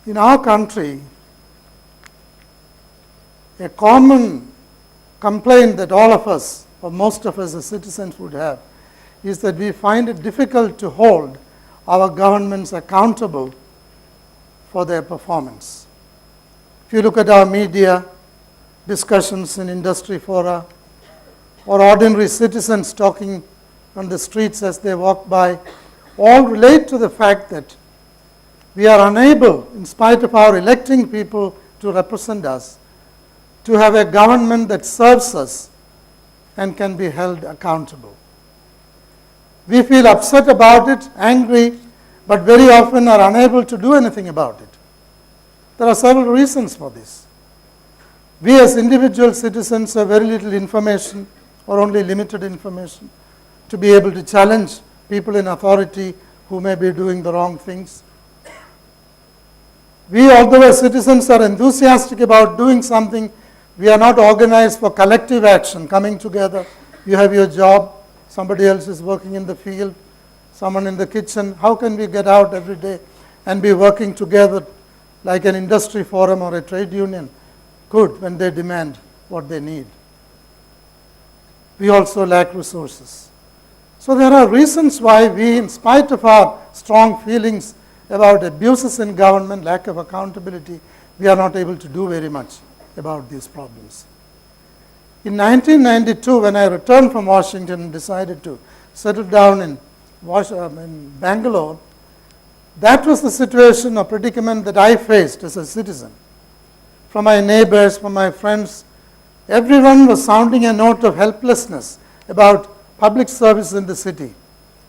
In our country, a common complaint that all of us, or most of us as citizens would have, is that we find it difficult to hold our governments accountable for their performance. If you look at our media, discussions in industry fora, or ordinary citizens talking on the streets as they walk by, all relate to the fact that we are unable, in spite of our electing people to represent us, to have a government that serves us and can be held accountable. We feel upset about it, angry, but very often are unable to do anything about it. There are several reasons for this. We as individual citizens have very little information or only limited information to be able to challenge people in authority who may be doing the wrong things. We, although as citizens are enthusiastic about doing something, we are not organized for collective action, coming together. You have your job, somebody else is working in the field, someone in the kitchen. How can we get out every day and be working together like an industry forum or a trade union could when they demand what they need? We also lack resources. So there are reasons why we, in spite of our strong feelings about abuses in government, lack of accountability, we are not able to do very much about these problems. In 1992, when I returned from Washington and decided to settle down in Bangalore, that was the situation or predicament that I faced as a citizen. From my neighbors, from my friends, everyone was sounding a note of helplessness about public service in the city,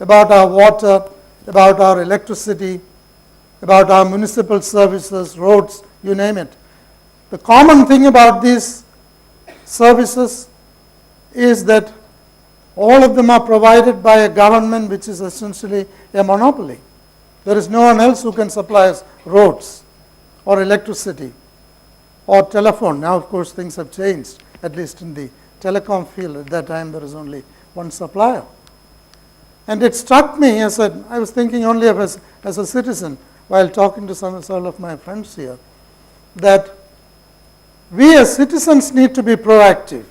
about our water, about our electricity, about our municipal services, roads, you name it. The common thing about these services is that all of them are provided by a government which is essentially a monopoly. There is no one else who can supply us roads or electricity or telephone. Now, of course, things have changed, at least in the telecom field. At that time, there was only one supplier. And it struck me as I was thinking only of as a citizen while talking to several of my friends here, that we as citizens need to be proactive.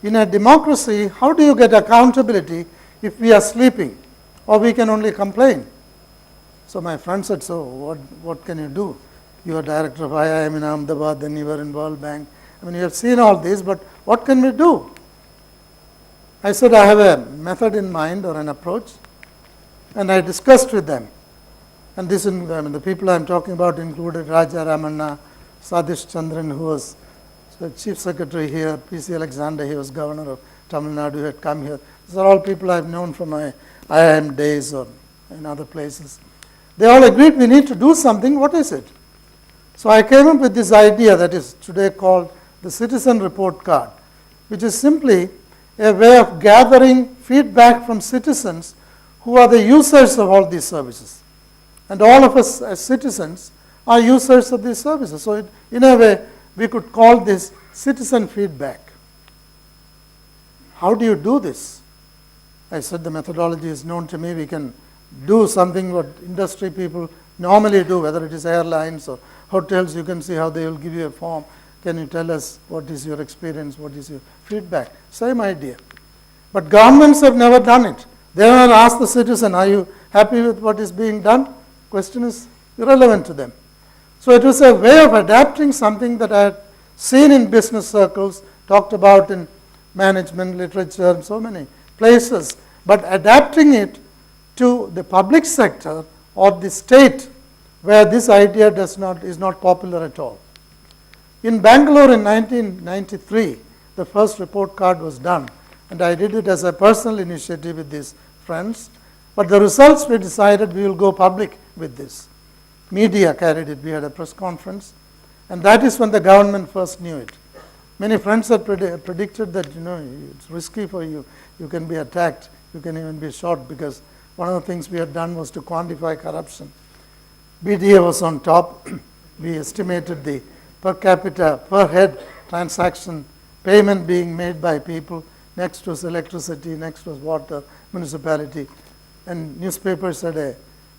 In a democracy, how do you get accountability if we are sleeping or we can only complain? So my friend said, so what can you do? You are director of IIM in Ahmedabad, then you were in World Bank. I mean, you have seen all this, but what can we do? I said, I have a method in mind or an approach, and I discussed with them. And this, the people I am talking about included Raja Ramanna, Sadish Chandran, who was the chief secretary here, P.C. Alexander, he was governor of Tamil Nadu, who had come here. These are all people I have known from my IIM days or in other places. They all agreed we need to do something. What is it? So I came up with this idea that is today called the Citizen Report Card, which is simply a way of gathering feedback from citizens who are the users of all these services. And all of us as citizens are users of these services. So in a way, we could call this citizen feedback. How do you do this? I said the methodology is known to me. We can do something what industry people normally do, whether it is airlines or hotels. You can see how they will give you a form. Can you tell us what is your experience, what is your feedback? Same idea. But governments have never done it. They have not asked the citizen, are you happy with what is being done? Question is irrelevant to them. So it was a way of adapting something that I had seen in business circles, talked about in management literature and so many places, but adapting it to the public sector or the state where this idea is not popular at all. In Bangalore in 1993, the first report card was done, and I did it as a personal initiative with these friends. But the results, we decided we will go public with this. Media carried it. We had a press conference, and that is when the government first knew it. Many friends had predicted that, it's risky for you. You can be attacked. You can even be shot, because one of the things we had done was to quantify corruption. BDA was on top. We estimated the per capita, per head transaction payment being made by people. Next was electricity, next was water, municipality. And newspapers had a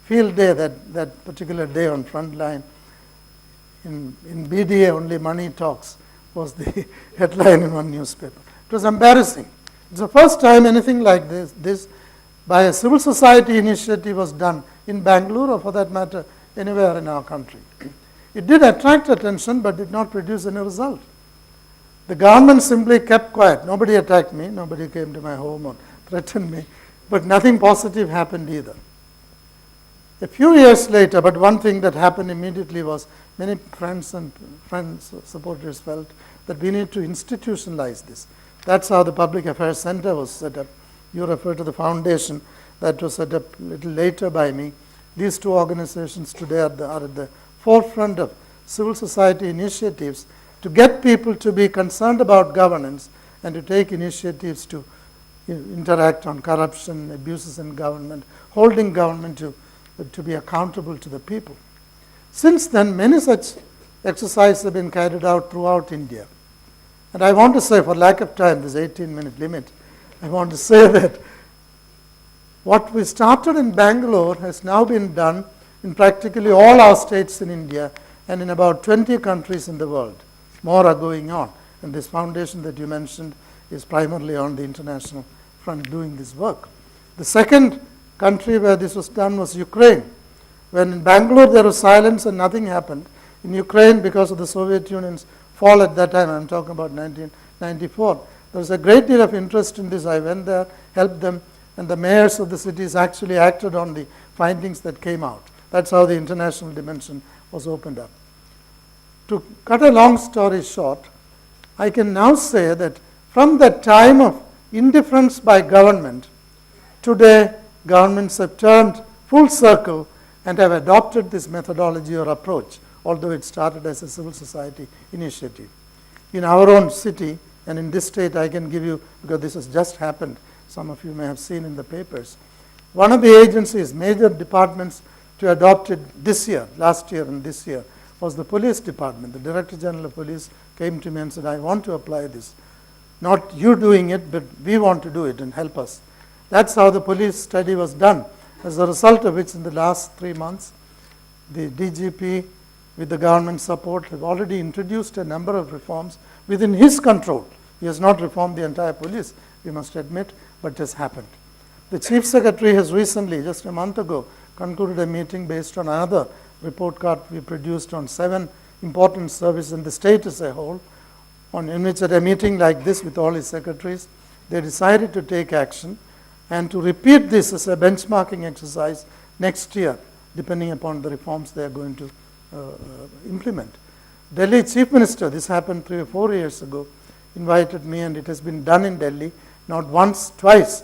field day that particular day on Frontline. in BDA, only money talks, was the headline in one newspaper. It was embarrassing. It's the first time anything like this by a civil society initiative was done in Bangalore, or for that matter, anywhere in our country. It did attract attention, but did not produce any result. The government simply kept quiet. Nobody attacked me, nobody came to my home or threatened me, but nothing positive happened either. A few years later, but one thing that happened immediately was many friends, supporters felt that we need to institutionalize this. That's how the Public Affairs Center was set up. You refer to the foundation that was set up a little later by me. These two organizations today are at the forefront of civil society initiatives to get people to be concerned about governance and to take initiatives to interact on corruption, abuses in government, holding government to be accountable to the people. Since then, many such exercises have been carried out throughout India. And I want to say, for lack of time, this 18-minute limit, I want to say that what we started in Bangalore has now been done in practically all our states in India and in about 20 countries in the world. More are going on. And this foundation that you mentioned is primarily on the international front doing this work. The second country where this was done was Ukraine. When in Bangalore there was silence and nothing happened, in Ukraine, because of the Soviet Union's fall at that time, I'm talking about 1994, there was a great deal of interest in this. I went there, helped them, and the mayors of the cities actually acted on the findings that came out. That's how the international dimension was opened up. To cut a long story short, I can now say that from the time of indifference by government, today governments have turned full circle and have adopted this methodology or approach, although it started as a civil society initiative. In our own city and in this state, I can give you, because this has just happened, some of you may have seen in the papers, one of the agencies, major departments to adopt it this year, last year and this year, was the police department. The Director General of Police came to me and said, I want to apply this. Not you doing it, but we want to do it and help us. That's how the police study was done, as a result of which in the last 3 months, the DGP, with the government support, have already introduced a number of reforms within his control. He has not reformed the entire police, we must admit, but it has happened. The Chief Secretary has recently, just a month ago, concluded a meeting based on another report card we produced on 7 important services in the state as a whole, in which at a meeting like this with all his secretaries, they decided to take action and to repeat this as a benchmarking exercise next year, depending upon the reforms they are going to implement. Delhi Chief Minister, this happened 3 or 4 years ago, invited me, and it has been done in Delhi, not once, twice.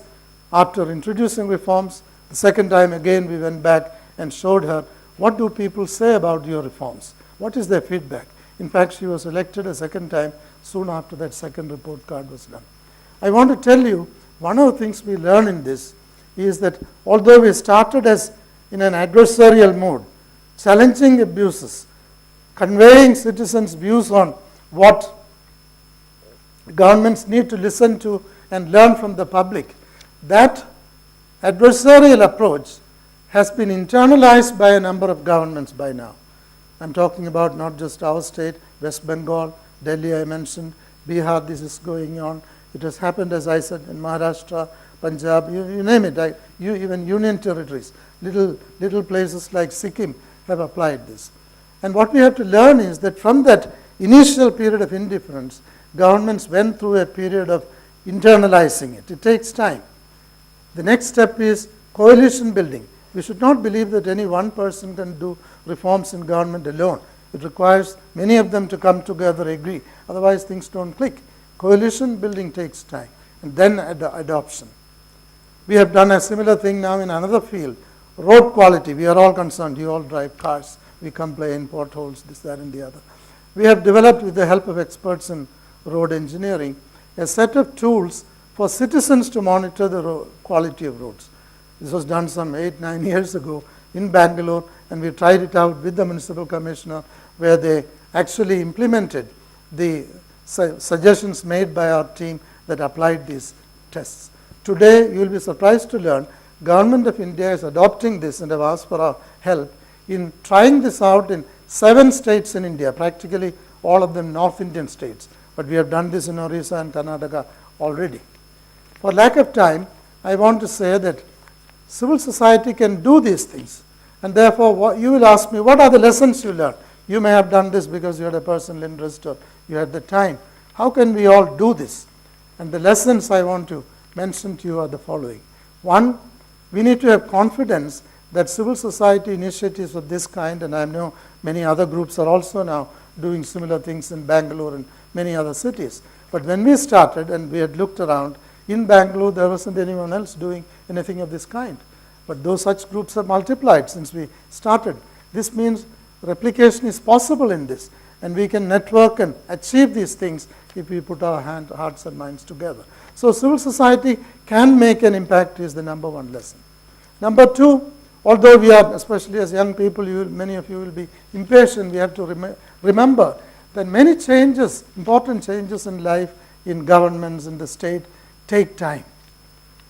After introducing reforms, the second time again we went back and showed her, what do people say about your reforms? What is their feedback? In fact, she was elected a second time soon after that second report card was done. I want to tell you, one of the things we learn in this is that although we started as in an adversarial mood, challenging abuses, conveying citizens' views on what governments need to listen to and learn from the public, that adversarial approach has been internalized by a number of governments by now. I'm talking about not just our state, West Bengal, Delhi I mentioned, Bihar, this is going on. It has happened, as I said, in Maharashtra, Punjab, you name it, even union territories, little places like Sikkim have applied this. And what we have to learn is that from that initial period of indifference, governments went through a period of internalizing it. It takes time. The next step is coalition building. We should not believe that any one person can do reforms in government alone. It requires many of them to come together, agree. Otherwise, things don't click. Coalition building takes time, and then adoption. We have done a similar thing now in another field, road quality. We are all concerned. You all drive cars. We complain, potholes, this, that, and the other. We have developed, with the help of experts in road engineering, a set of tools for citizens to monitor the quality of roads. This was done some 8-9 years ago in Bangalore, and we tried it out with the municipal commissioner, where they actually implemented the suggestions made by our team that applied these tests. Today, you will be surprised to learn, Government of India is adopting this and have asked for our help in trying this out in 7 states in India, practically all of them North Indian states, but we have done this in Orissa and Karnataka already. For lack of time, I want to say that civil society can do these things, and therefore you will ask me, what are the lessons you learned? You may have done this because you had a personal interest or you had the time. How can we all do this? And the lessons I want to mention to you are the following. One, we need to have confidence that civil society initiatives of this kind, and I know many other groups are also now doing similar things in Bangalore and many other cities. But when we started and we had looked around, in Bangalore there wasn't anyone else doing anything of this kind. But those such groups have multiplied since we started. This means replication is possible in this, and we can network and achieve these things if we put our hearts and minds together. So civil society can make an impact is the number one lesson. Number two, although we are, especially as young people, many of you will be impatient, we have to remember that many changes, important changes in life, in governments, in the state, take time.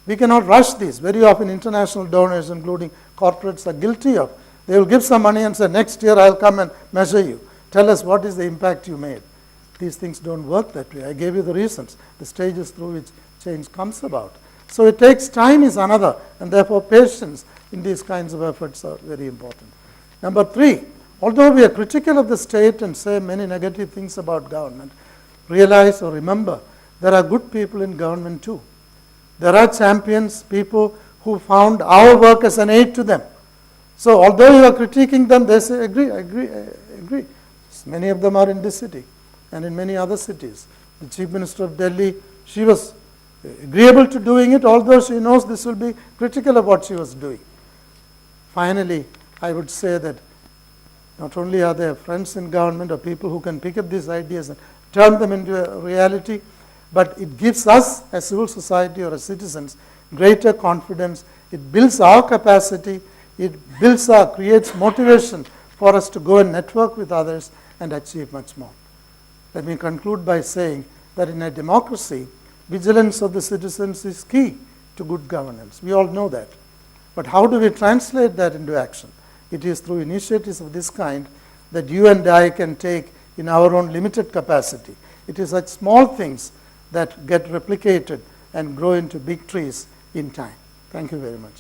We cannot rush these. Very often international donors, including corporates, are guilty of. They will give some money and say, next year I'll come and measure you. Tell us what is the impact you made. These things don't work that way. I gave you the reasons, the stages through which change comes about. So it takes time is another, and therefore patience in these kinds of efforts are very important. Number three, although we are critical of the state and say many negative things about government, realize or remember there are good people in government too. There are champions, people who found our work as an aid to them. So although you are critiquing them, they say, agree. Many of them are in this city and in many other cities. The Chief Minister of Delhi, she was agreeable to doing it, although she knows this will be critical of what she was doing. Finally, I would say that not only are there friends in government or people who can pick up these ideas and turn them into a reality, but it gives us as civil society or as citizens greater confidence. It builds our capacity. It creates motivation for us to go and network with others and achieve much more. Let me conclude by saying that in a democracy, vigilance of the citizens is key to good governance. We all know that. But how do we translate that into action? It is through initiatives of this kind that you and I can take in our own limited capacity. It is such small things that get replicated and grow into big trees in time. Thank you very much.